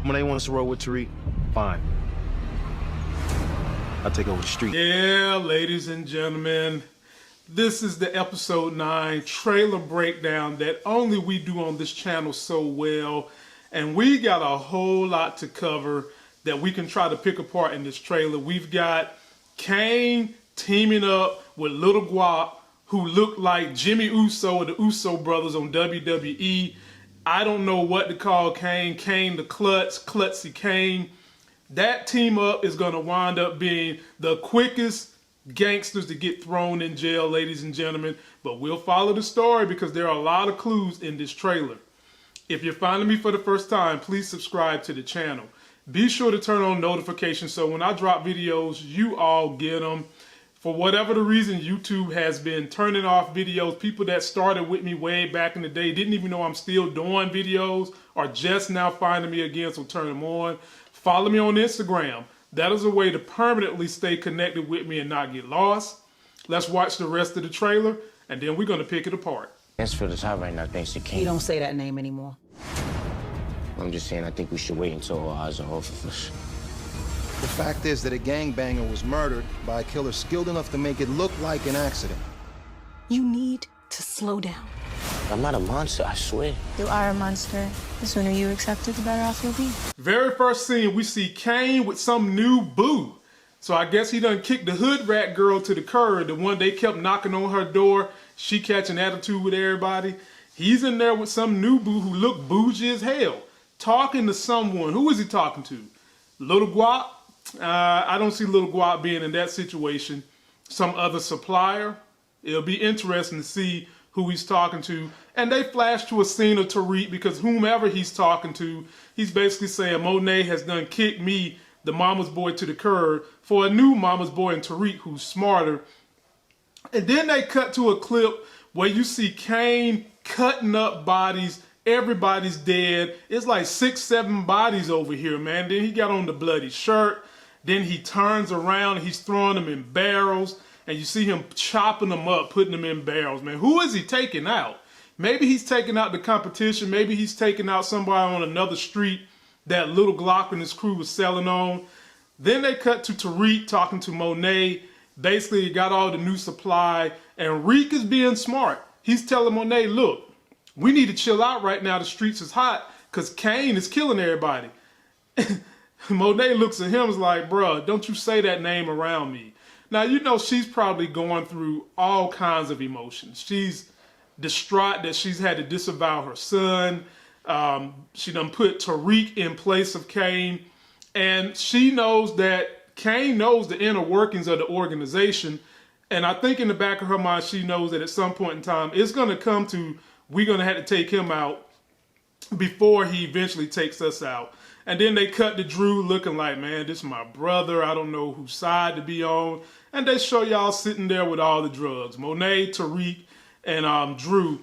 Monet wants to roll with Tariq, fine. I'll take over the street. Yeah, ladies and gentlemen, this is the episode 9 trailer breakdown that only we do on this channel so well. And we got a whole lot to cover that we can try to pick apart in this trailer. We've got Kane teaming up with Little Guap, who look like Jimmy Uso and the Uso brothers on WWE. I don't know what to call Kane. Kane the Klutzy Kane. That team up is going to wind up being the quickest gangsters to get thrown in jail, ladies and gentlemen. But we'll follow the story because there are a lot of clues in this trailer. If you're finding me for the first time, please subscribe to the channel. Be sure to turn on notifications so when I drop videos, you all get them. For whatever the reason, YouTube has been turning off videos. People that started with me way back in the day didn't even know I'm still doing videos, are just now finding me again, so turn them on. Follow me on Instagram. That is a way to permanently stay connected with me and not get lost. Let's watch the rest of the trailer, and then we're going to pick it apart. Mansfield is hot right now thanks to Kane. You don't say that name anymore. I'm just saying I think we should wait until all eyes are off of us. The fact is that a gangbanger was murdered by a killer skilled enough to make it look like an accident. You need to slow down. I'm not a monster, I swear. You are a monster. The sooner you accept it, the better off you'll be. Very first scene, we see Kane with some new boo. So I guess he done kicked the hood rat girl to the curb, the one they kept knocking on her door. She catching attitude with everybody. He's in there with some new boo who look bougie as hell. Talking to someone. Who is he talking to? Little Guap? I don't see Little Guap being in that situation. Some other supplier. It'll be interesting to see who he's talking to. And they flash to a scene of Tariq because whomever he's talking to, he's basically saying Monet has done kicked me, the mama's boy, to the curb for a new mama's boy in Tariq who's smarter. And then they cut to a clip where you see Kane cutting up bodies. Everybody's dead. It's like 6, 7 bodies over here, man. Then he got on the bloody shirt. Then he turns around and he's throwing them in barrels. And you see him chopping them up, putting them in barrels, man. Who is he taking out? Maybe he's taking out the competition. Maybe he's taking out somebody on another street that Little Glock and his crew was selling on. Then they cut to Tariq talking to Monet. Basically, he got all the new supply. And Reek is being smart. He's telling Monet, look, we need to chill out right now. The streets is hot because Kane is killing everybody. Monet looks at him and is like, bruh, don't you say that name around me. Now, you know she's probably going through all kinds of emotions. She's distraught that she's had to disavow her son. She done put Tariq in place of Kane. And she knows that Kane knows the inner workings of the organization. And I think in the back of her mind, she knows that at some point in time, it's going to come to, we're going to have to take him out before he eventually takes us out. And then they cut to Drew looking like, man, this is my brother. I don't know whose side to be on. And they show y'all sitting there with all the drugs. Monet, Tariq, and Drew.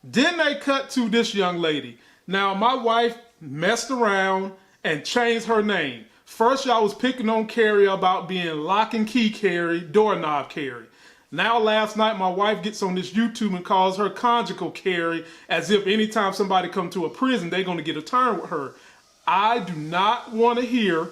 Then they cut to this young lady. Now, my wife messed around and changed her name. First, y'all was picking on Carrie about being lock and key Carrie, doorknob Carrie. Now, last night, my wife gets on this YouTube and calls her conjugal Carrie, as if anytime somebody come to a prison, they're going to get a turn with her. I do not want to hear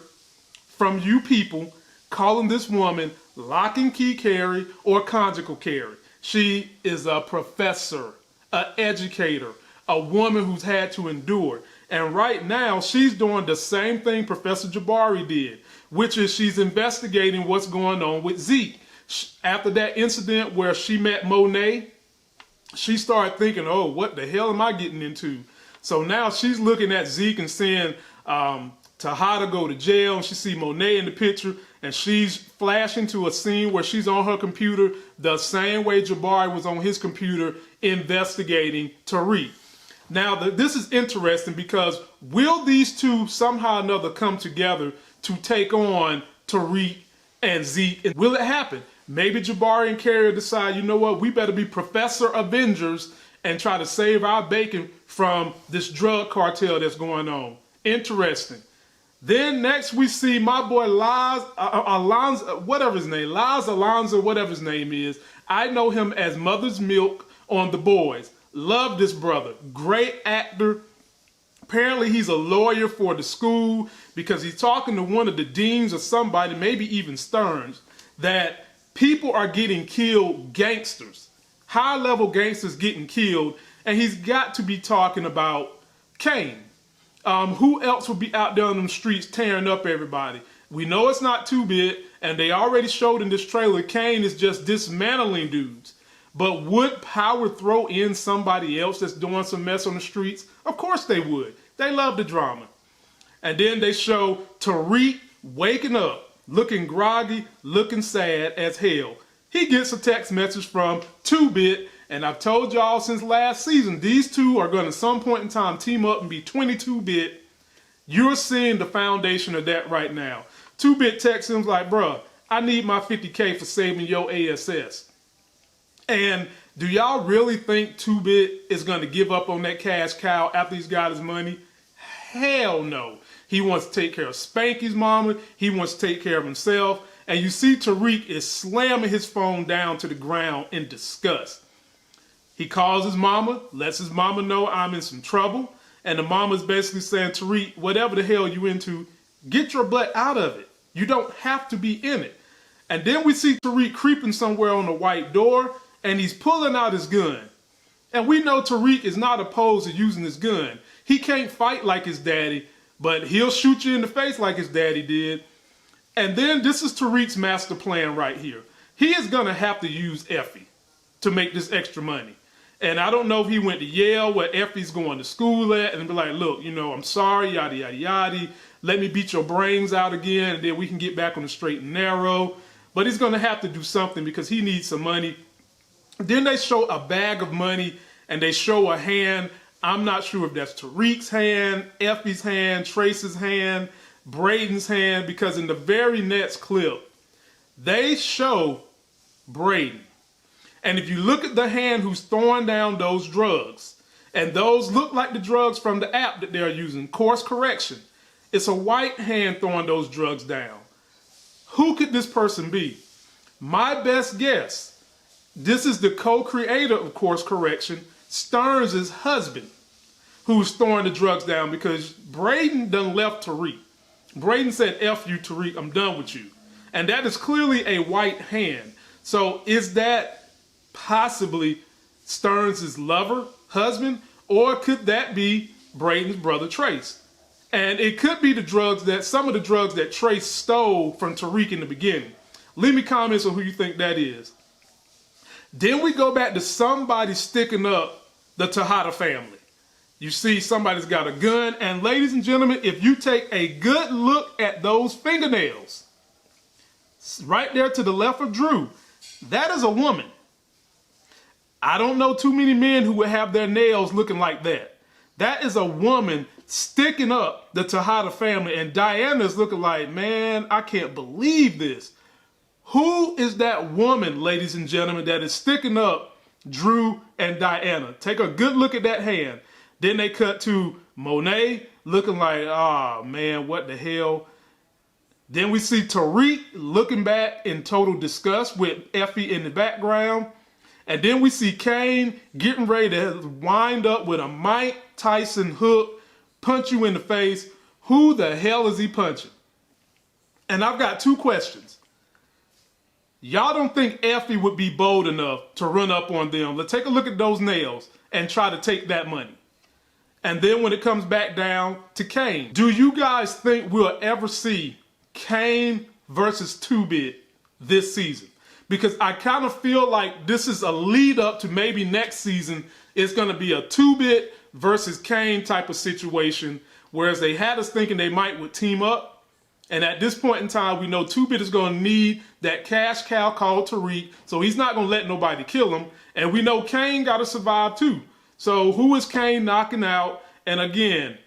from you people calling this woman lock and key Carrie or conjugal Carrie. She is a professor, an educator, a woman who's had to endure. And right now, she's doing the same thing Professor Jabari did, which is she's investigating what's going on with Zeke. After that incident where she met Monet, she started thinking, oh, what the hell am I getting into? So now she's looking at Zeke and seeing Tejada go to jail, and she see Monet in the picture, and she's flashing to a scene where she's on her computer the same way Jabari was on his computer investigating Tariq. Now, this is interesting because will these two somehow or another come together to take on Tariq and Zeke? And will it happen? Maybe Jabari and Carrie decide, you know what, we better be Professor Avengers and try to save our bacon from this drug cartel that's going on. Interesting. Then next we see my boy Alonzo, whatever his name, Alonzo, whatever his name is. I know him as Mother's Milk on The Boys. Love this brother. Great actor. Apparently he's a lawyer for the school because he's talking to one of the deans or somebody, maybe even Stearns, that people are getting killed, gangsters, high-level gangsters getting killed, and he's got to be talking about Kane. Who else would be out there on them streets tearing up everybody? We know it's not 2-Bit, and they already showed in this trailer Kane is just dismantling dudes. But would Power throw in somebody else that's doing some mess on the streets? Of course they would. They love the drama. And then they show Tariq waking up, looking groggy, looking sad as hell. He gets a text message from 2-Bit, and I've told y'all since last season, these two are going to some point in time team up and be 22-Bit. You're seeing the foundation of that right now. 2-Bit texts him like, bruh, I need my 50K for saving your ASS. And do y'all really think 2-Bit is going to give up on that cash cow after he's got his money? Hell no. He wants to take care of Spanky's mama. He wants to take care of himself. And you see Tariq is slamming his phone down to the ground in disgust. He calls his mama, lets his mama know I'm in some trouble. And the mama's basically saying, Tariq, whatever the hell you into, get your butt out of it. You don't have to be in it. And then we see Tariq creeping somewhere on the white door, and he's pulling out his gun. And we know Tariq is not opposed to using his gun. He can't fight like his daddy, but he'll shoot you in the face like his daddy did. And then this is Tariq's master plan right here. He is going to have to use Effie to make this extra money. And I don't know if he went to Yale, where Effie's going to school at, and be like, look, you know, I'm sorry, yada, yada, yada. Let me beat your brains out again, and then we can get back on the straight and narrow. But he's going to have to do something because he needs some money. Then they show a bag of money, and they show a hand. I'm not sure if that's Tariq's hand, Effie's hand, Trace's hand, Brayden's hand, because in the very next clip, they show Brayden. And if you look at the hand who's throwing down those drugs, and those look like the drugs from the app that they're using, course correction, it's a white hand throwing those drugs down. Who could this person be? My best guess, this is the co-creator of course correction, Stearns' husband, who's throwing the drugs down because Brayden done left Tariq. Brayden said, F you, Tariq, I'm done with you. And that is clearly a white hand. So is that possibly Stearns' lover, husband, or could that be Brayden's brother Trace? And it could be some of the drugs that Trace stole from Tariq in the beginning. Leave me comments on who you think that is. Then we go back to somebody sticking up the Tejada family. You see somebody's got a gun, and ladies and gentlemen, if you take a good look at those fingernails, right there to the left of Drew, that is a woman. I don't know too many men who would have their nails looking like that. That is a woman sticking up the Tejada family, and Diana's looking like, man, I can't believe this. Who is that woman, ladies and gentlemen, that is sticking up Drew and Diana? Take a good look at that hand. Then they cut to Monet looking like, oh man, what the hell? Then we see Tariq looking back in total disgust with Effie in the background. And then we see Kane getting ready to wind up with a Mike Tyson hook, punch you in the face. Who the hell is he punching? And I've got two questions. Y'all don't think Effie would be bold enough to run up on them? Let's take a look at those nails and try to take that money. And then when it comes back down to Kane, do you guys think we'll ever see Kane versus 2-Bit this season? Because I kind of feel like this is a lead up to maybe next season it's going to be a 2-Bit versus Kane type of situation, whereas they had us thinking they would team up. And at this point in time, we know 2-Bit is going to need that cash cow called Tariq, so he's not going to let nobody kill him. And we know Kane got to survive too. So who is Kane knocking out? And again,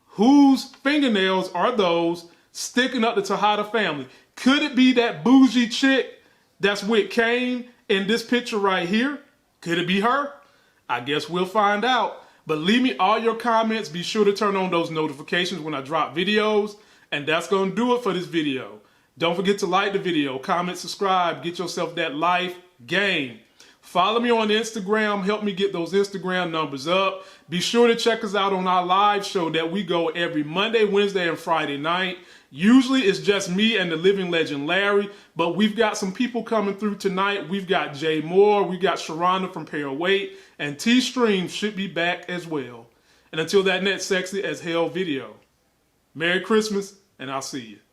whose fingernails are those sticking up the Tejada family? Could it be that bougie chick that's with Kane in this picture right here? Could it be her? I guess we'll find out. But leave me all your comments. Be sure to turn on those notifications when I drop videos. And that's going to do it for this video. Don't forget to like the video, comment, subscribe, get yourself that life game. Follow me on Instagram. Help me get those Instagram numbers up. Be sure to check us out on our live show that we go every Monday, Wednesday, and Friday night. Usually it's just me and the living legend Larry, but we've got some people coming through tonight. We've got Jay Moore, we got Sharonda from Pair Weight, and T-Stream should be back as well. And until that next sexy as hell video, Merry Christmas, and I'll see you.